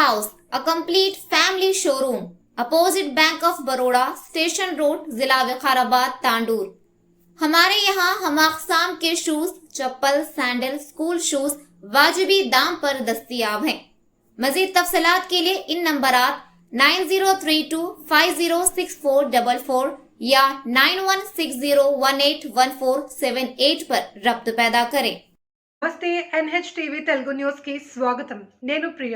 House, a complete family showroom, opposite bank of Baroda, station road, जिला विकाराबाद, तांडूर। हमारे यहाँ हम अक़साम के शूज, चप्पल, सैंडल, स्कूल शूज वाजिबी दाम पर दस्तियाब हैं। मजीद तफसीलात के लिए इन नंबरात 9032506444 या 9160181478 पर रब्त पैदा करें। నమస్తే NHTV తెలుగు న్యూస్ కి స్వాగతం। నేను ప్రియ।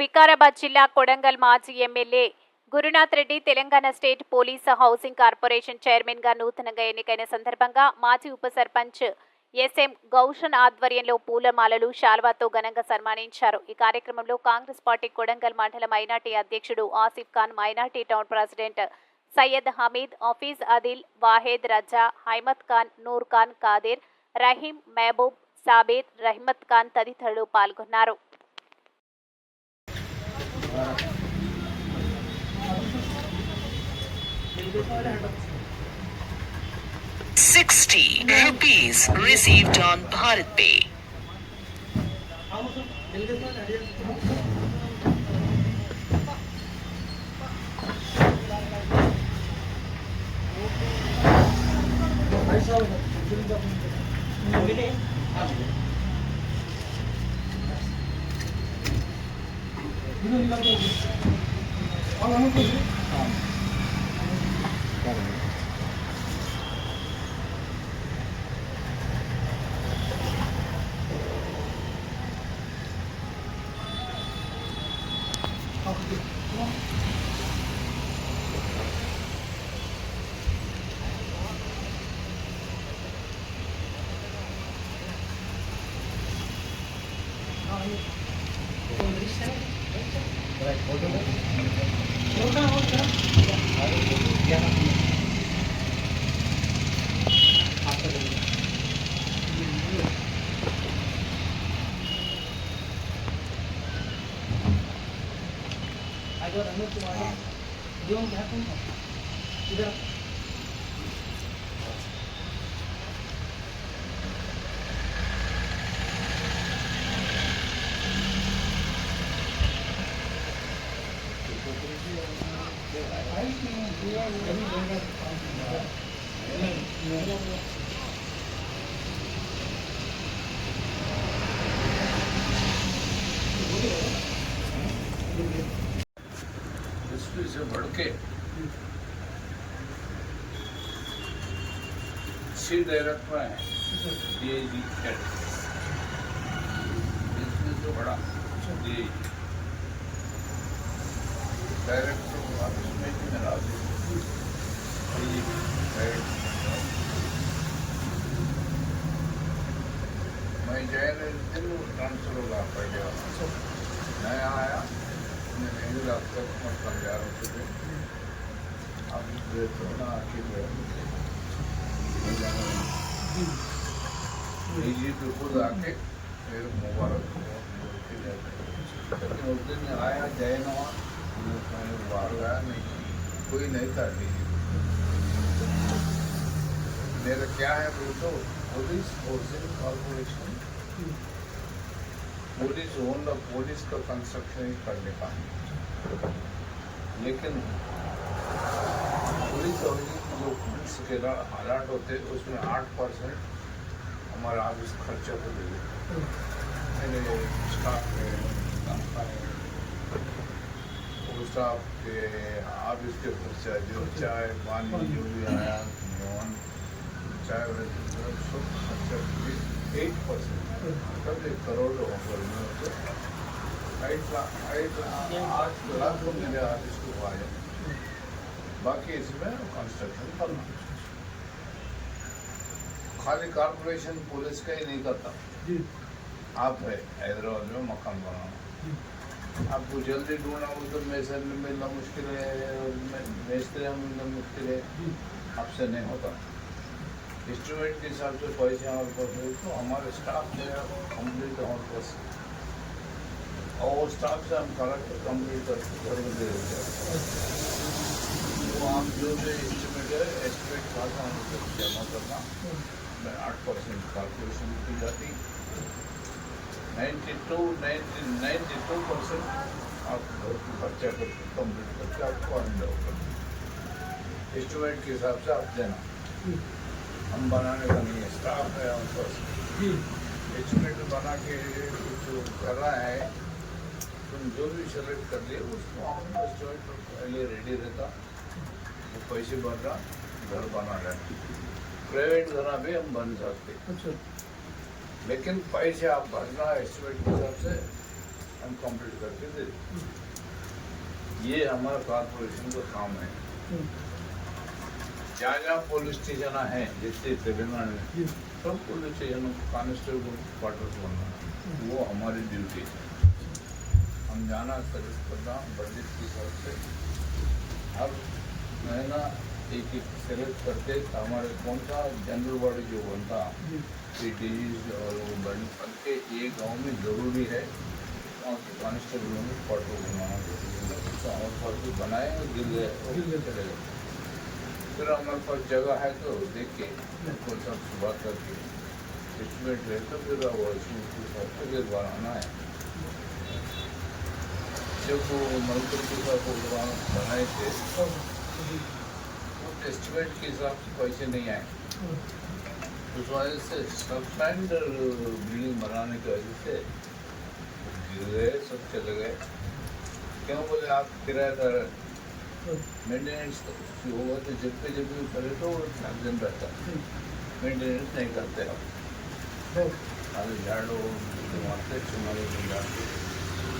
వికారాబాద్ జిల్లా కొడంగల్ మాజీ MLA Gurunath Reddy Telangana state police housing corporation chairman గా నూతనంగా ఎన్నికైన సందర్భంగా మాజీ ఉప సర్పంచ్ SM గౌషన్ ఆధ్వర్యంలో పూలమాలలు శాల్వాతో ఘనంగా సన్మానించారు। ఈ కార్యక్రమంలో కాంగ్రెస్ పార్టీ కొడంగల్ మండల మైనార్టీ అధ్యక్షుడు Asif Khan, minority town president Syed Hameed, Hafeez Adil, Wahed Raza, Haimad Khan, Noor Khan, Kadir, Rahim, Mahboob, Sabir, Rahmat Khan తదితరులు పాల్గొన్నారు। 60 rupees received on Bharat Pay. से बढ़ के सी डायरेक्टर है DIG हेड, इसमें तो बड़ा DIG डायरेक्टर ऑफिस में भी मेरा मैं जैन ट्रांसफर होगा पहले नया आया नहीं रास्ता तैयार होते थे अब खुद आके फिर मुबारक लेकिन उस दिन आया जैन बाहर गया नहीं, कोई नहीं था मेरा क्या है तो police housing corporation police own police का कंस्ट्रक्शन ही करने का, लेकिन पुलिस हाउसिंग जो फंड्स के अलॉट होते उसमें 8% हमारा ऑफिस खर्चा को दे मेरे स्टाफ के स्टाफ के ऑफिस के खर्चा जो चाय पानी जो भी आया चाय सब खर्चा 8% एक करोड़ होगा 8 लाख मेरे ऑफिस को आया, बाकी इसमें कंस्ट्रक्शन करना खाली कॉर्पोरेशन पुलिस का ही नहीं करता। आप है हैदराबाद में मकान बनाना, आपको जल्दी ढूंढना हो तो मेसर में मिलना मुश्किल है, मेस्त्री में मिलना मुश्किल है, आपसे नहीं होता। एस्टिमेट के हिसाब से पैसे हमारे पास है तो हमारे स्टाफ जो है कम्प्लीट हमारे पास और स्टाफ से हम करेक्ट कम्प्लीट करके दे देते हैं। तो हम जो भी एस्टिमेट है एस्टिमेट खाता हमको जमा करना 8% कॉर्पोरेशन की जाती 92% आप घर की खर्चा करके कंप्लीट करके आपको हैंड ओवर कर एस्टिमेट के हिसाब से आप देना। हम बनाने का नहीं है, स्टाफ है हम पास। एस्टिमेट बना के कुछ कर रहा है, तुम जो भी सेलेक्ट कर लिए उसको हम एस्टिमेट पहले रेडी रहता, वो पैसे भर रहा, घर बना रहे। प्राइवेट घर भी हम बन सकते, लेकिन पैसे आप भरना एस्टिमेट के हिसाब से हम कंप्लीट करके दे दें। ये हमारा कॉर्पोरेशन का काम है। जहाँ जहाँ पुलिस स्टेशन है जैसे तेलंगाना में, सब पुलिस स्टेशन कांस्टेबल क्वार्टर्स बनना, वो हमारी ड्यूटी है। हम जाना सर्विस करना बजट के हिसाब से। अब महीना एक सेलेक्ट करते हमारे कौन सा जनरल बॉडी जो बनता सिटीज और वो बन के एक गाँव में ज़रूरी है, कांस्टेबल में क्वार्टर बनाना जरूरी है। तो हमारे पास जो बनाए गिर गए चले गए। फिर हमारे पास जगह है तो देख के उनको सब सुबह करके एस्टिमेट है तो फिर वो फिर बनाना है। जब वो मलपुर के साथ बनाए थे तो एस्टिमेट के हिसाब से पैसे नहीं आए, उस वजह से सबस्टैंड बिल्डिंग बनाने की वजह से गिर गए, सब चले गए। क्यों बोले आप किराएदार मेंटेनेंस होगा तो जब भी करे तो लाजन रहता, मेंटेनेंस नहीं करते आप। खाली झाड़ो मारते चुनाव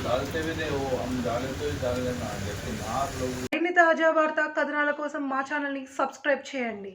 डालते भी नहीं, वो हम डाले तो ही डाल लेना, लेकिन आप लोग మరిన్ని తాజా వార్తా కథనాల కోసం మా ఛానల్ని సబ్స్క్రైబ్ చేయండి।